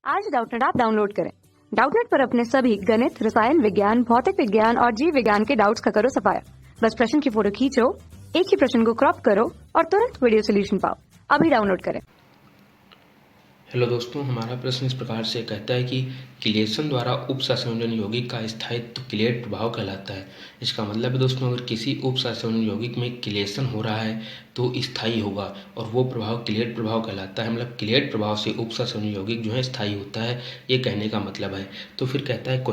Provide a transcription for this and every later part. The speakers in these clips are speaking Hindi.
आज डाउटनेट ऐप डाउनलोड करें। डाउटनेट पर अपने सभी गणित, रसायन विज्ञान, भौतिक विज्ञान और जीव विज्ञान के डाउट्स का करो सफाया। बस प्रश्न की फोटो खींचो, एक ही प्रश्न को क्रॉप करो और तुरंत वीडियो सोल्यूशन पाओ। अभी डाउनलोड करें। हेलो दोस्तों, हमारा प्रश्न इस प्रकार से कहता है कि किलेशन द्वारा उपसंयोजन यौगिक का स्थायित्व किलेट प्रभाव कहलाता है। इसका मतलब है दोस्तों, अगर किसी उपसंयोजन यौगिक में किलेशन हो रहा है तो स्थायी होगा और वो प्रभाव किलेट प्रभाव कहलाता है। मतलब किलेट प्रभाव से उपसंयोजन यौगिक जो है स्थायी होता है, ये कहने का मतलब है। तो फिर कहता है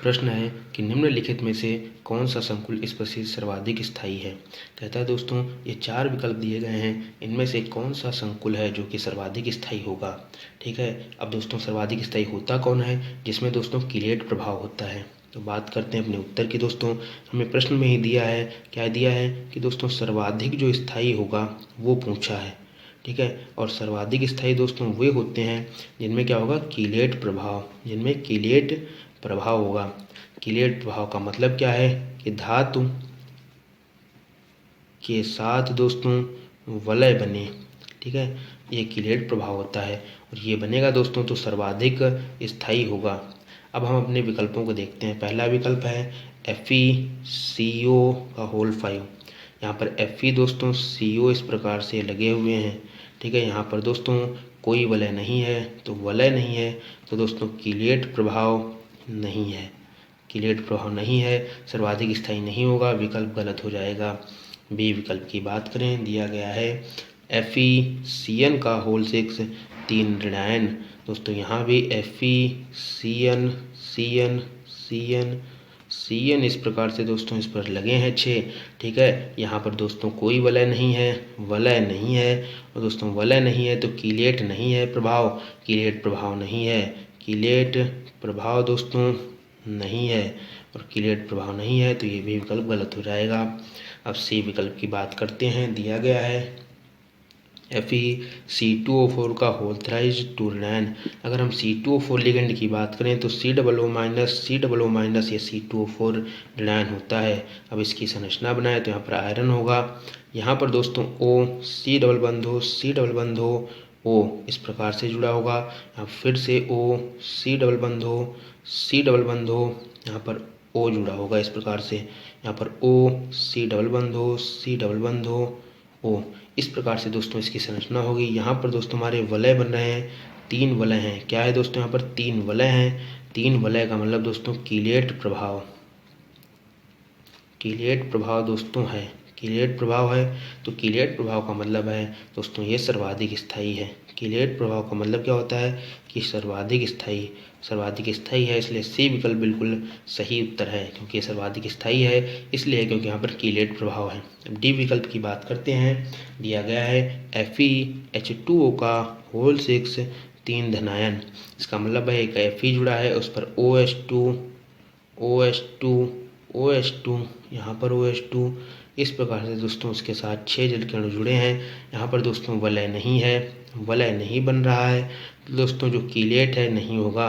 प्रश्न है कि निम्नलिखित में से कौन सा संकुल इस प्रकार सर्वाधिक स्थायी है। कहता है दोस्तों, ये 4 विकल्प दिए गए हैं, इनमें से कौन सा संकुल है जो कि सर्वाधिक स्थायी होगा। ठीक है, अब दोस्तों सर्वाधिक स्थायी होता कौन है, जिसमें दोस्तों किलेट प्रभाव होता है। तो बात करते हैं अपने उत्तर की। दोस्तों हमें प्रश्न में ही दिया है, क्या दिया है कि दोस्तों सर्वाधिक जो स्थायी होगा वो पूछा है। ठीक है, और सर्वाधिक स्थायी दोस्तों वे होते हैं जिनमें क्या होगा, किलेट प्रभाव, जिनमें किलेट प्रभाव होगा। किलेट प्रभाव का मतलब क्या है कि धातु के साथ दोस्तों वलय बने। ठीक है, ये किलेट प्रभाव होता है और ये बनेगा दोस्तों तो सर्वाधिक स्थायी होगा। अब हम अपने विकल्पों को देखते हैं। पहला विकल्प है FeCO का होल 5। यहाँ पर Fe दोस्तों CO इस प्रकार से लगे हुए हैं। ठीक है, यहाँ पर दोस्तों कोई वलय नहीं है, तो वलय नहीं है तो दोस्तों किलेट प्रभाव नहीं है। किलेट प्रभाव नहीं है, सर्वाधिक स्थायी नहीं होगा, विकल्प गलत हो जाएगा। बी विकल्प की बात करें, दिया गया है FeCN का होल 6 3 ऋणायन। दोस्तों यहाँ भी FeCN CN CN CN इस प्रकार से दोस्तों इस पर लगे हैं 6। ठीक है, यहाँ पर दोस्तों कोई वलय नहीं है, वलय नहीं है और दोस्तों वलय नहीं है तो किलेट नहीं है प्रभाव, किलेट प्रभाव नहीं है, किलेट प्रभाव दोस्तों नहीं है और किलेट प्रभाव नहीं है, तो ये भी विकल्प गलत हो जाएगा। अब सी विकल्प की बात करते हैं। दिया गया है FeC2O4 का होल 3 2 ऋणायन। अगर हम C2O4 लिगेंड की बात करें तो COO- ये C2O4 ऋणायन होता है। अब इसकी संरचना बनाए तो यहाँ पर आयरन होगा, यहाँ पर दोस्तों O C डबल बंधो O इस प्रकार से जुड़ा होगा। यहाँ फिर से O C डबल बंधो यहाँ पर O जुड़ा होगा इस प्रकार से। यहाँ पर O C डबल बंधो O इस प्रकार से दोस्तों इसकी संरचना होगी। यहाँ पर दोस्तों हमारे वलय बन रहे हैं, 3 वलय हैं। क्या है दोस्तों, यहाँ पर 3 वलय हैं। 3 वलय का मतलब दोस्तों किलेट प्रभाव, किलेट प्रभाव दोस्तों है, किलेट प्रभाव है। तो किलेट प्रभाव का मतलब है दोस्तों ये सर्वाधिक स्थायी है। किलेट प्रभाव का मतलब क्या होता है कि सर्वाधिक स्थायी है, इसलिए सी विकल्प बिल्कुल सही उत्तर है, क्योंकि सर्वाधिक स्थायी है इसलिए, क्योंकि यहाँ पर किलेट प्रभाव है। अब डी विकल्प की बात करते हैं। दिया गया है FeH2O का होल 6 3 धनायन। इसका मतलब है एक Fe जुड़ा है, उस पर OH2 यहाँ पर OH2 इस प्रकार से दोस्तों उसके साथ 6 जल के अणु जुड़े हैं। यहाँ पर दोस्तों वलय नहीं है, वलय नहीं बन रहा है, तो दोस्तों जो किलेट है नहीं होगा,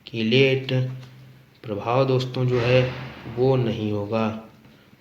किलेट प्रभाव दोस्तों जो है वो नहीं होगा।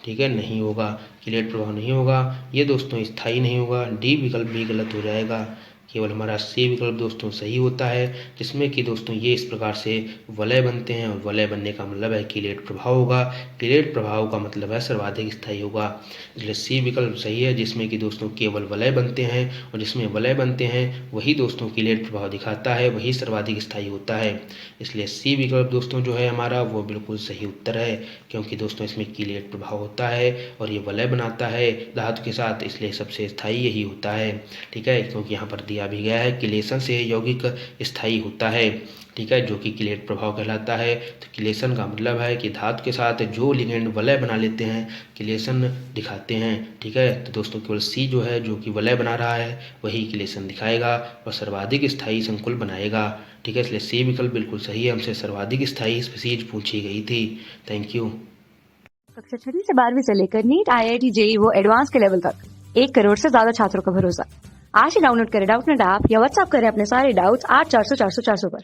ठीक है, नहीं होगा, किलेट प्रभाव नहीं होगा, ये दोस्तों स्थायी नहीं होगा। डी विकल्प भी गलत हो जाएगा, केवल हमारा सी विकल्प दोस्तों सही होता है, जिसमें कि दोस्तों ये इस प्रकार से वलय बनते हैं और वलय बनने का मतलब है किलेट प्रभाव होगा। किलेट प्रभाव का मतलब है सर्वाधिक स्थायी होगा, इसलिए सी विकल्प सही है, जिसमें कि दोस्तों केवल वलय बनते हैं और जिसमें वलय बनते हैं वही दोस्तों किलेट प्रभाव दिखाता है, वही सर्वाधिक स्थायी होता है। इसलिए सी विकल्प दोस्तों जो है हमारा वो बिल्कुल सही उत्तर है, क्योंकि दोस्तों इसमें किलेट प्रभाव होता है और ये वलय बनाता है धातु के साथ, इसलिए सबसे स्थायी यही होता है। ठीक है, क्योंकि यहाँ पर दिया भी गया है किलेशन से यौगिक स्थायी होता है। ठीक है, जो कि किलेट प्रभाव कहलाता है। तो किलेशन का मतलब है कि धातु के साथ जो लिगेंड वलय बना लेते हैं किलेशन दिखाते हैं। ठीक है, तो दोस्तों केवल सी जो है जो कि वलय बना रहा है वही किलेशन दिखाएगा और सर्वाधिक स्थायी संकुल बनाएगा। ठीक है, इसलिए सी विकल्प बिल्कुल सही है, हमसे सर्वाधिक स्थायी स्पीशीज पूछी गई थी। Thank you. कक्षा 6 से 12वीं से लेकर नीट, IIT, JEE वो एडवांस के लेवल तक 1 करोड़ से ज्यादा छात्रों का भरोसा। आज ही डाउनलोड करें डाउटनेट ऐप या व्हाट्सएप करें अपने सारे डाउट्स 8400 400 400 पर।